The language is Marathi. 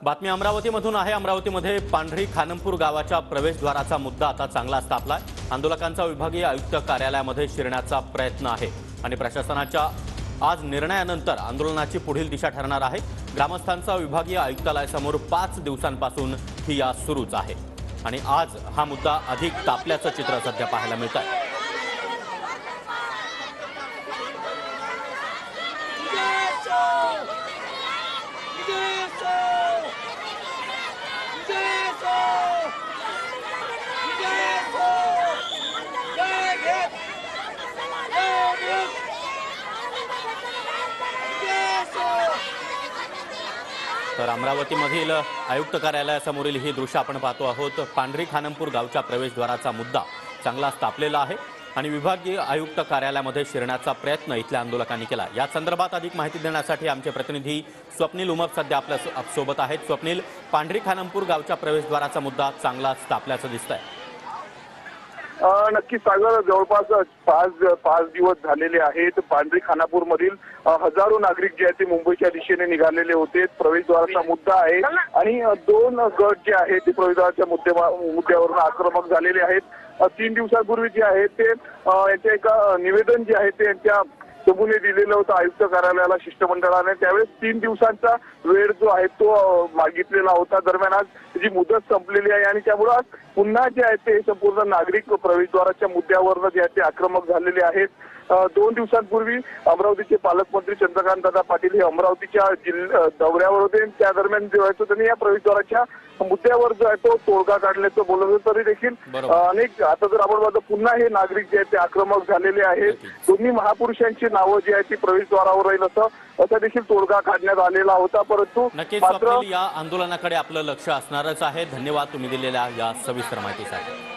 बातमी अमरावतीमधून आहे। अमरावतीमध्ये पांढरी खानमपूर गावाच्या प्रवेशद्वाराचा मुद्दा आता चांगलाच तापलाय। आंदोलकांचा विभागीय आयुक्त कार्यालयामध्ये शिरण्याचा प्रयत्न आहे आणि प्रशासनाच्या आज निर्णयानंतर आंदोलनाची पुढील दिशा ठरणार आहे। ग्रामस्थांचा विभागीय आयुक्तालयासमोर 5 दिवसांपासून ठिय्या सुरूच आहे आणि आज हा मुद्दा अधिक तापल्याचं चित्र सध्या पाहायला मिळत आहे। तर अमरावतीमधील आयुक्त कार्यालयासमोरील ही दृश्य आपण पाहतो आहोत। पांढरी खानमपूर गावच्या प्रवेशद्वाराचा मुद्दा चांगलाच तापलेला आहे आणि विभागीय आयुक्त कार्यालयामध्ये शिरण्याचा प्रयत्न इथल्या आंदोलकांनी केला। या संदर्भात अधिक माहिती देण्यासाठी आमचे प्रतिनिधी स्वप्नील उमप सध्या आपल्या सोबत आहेत। स्वप्नील, पांढरी खानमपूर गावच्या प्रवेशद्वाराचा मुद्दा चांगलाच तापल्याचं दिसतंय। नक्की सागर, जवळपास 5 दिवस झालेले आहेत। पांढरी खानापूर मधील हजारो नागरिक जे आहेत ते मुंबईच्या दिशेने निघालेले होते। प्रवेशद्वाराचा मुद्दा आहे आणि 2 गट जे आहेत ते प्रवेशद्वाराच्या मुद्द्यावरून आक्रमक झालेले आहेत। 3 दिवसांपूर्वी जे आहे ते यांचे एक निवेदन जे आहे ते यांच्या समूने दिलेलं होतं आयुक्त कार्यालयाला शिष्टमंडळाने। त्यावेळेस 3 दिवसांचा वेळ जो आहे तो मागितलेला होता। दरम्यान आज जी मुदत संपलेली आहे आणि त्यामुळे आज पुन्हा जे आहे ते संपूर्ण नागरिक प्रवेशद्वाराच्या मुद्द्यावर जे आहे ते आक्रमक झालेले आहेत। 2 दिवसांपूर्वी अमरावतीचे पालकमंत्री चंद्रकांत दादा पाटील हे अमरावतीच्या दौऱ्यावर होते। त्या दरम्यान जे आहे त्यांनी या प्रवेशद्वाराच्या मुद्द्यावर जो आहे तो तोडगा काढण्याचं बोलत होतं। तरी देखील अनेक आता जर आपण बघतो पुन्हा हे नागरिक जे आहेत ते आक्रमक झालेले आहेत। दोन्ही महापुरुषांची नावं जी आहेत ती प्रवेशद्वारावर राहील असा देखील तोडगा काढण्यात आलेला होता। परंतु मात्र या आंदोलनाकडे आपलं लक्ष असणारच आहे। धन्यवाद तुम्ही दिलेल्या या सविस्तर माहितीसाठी।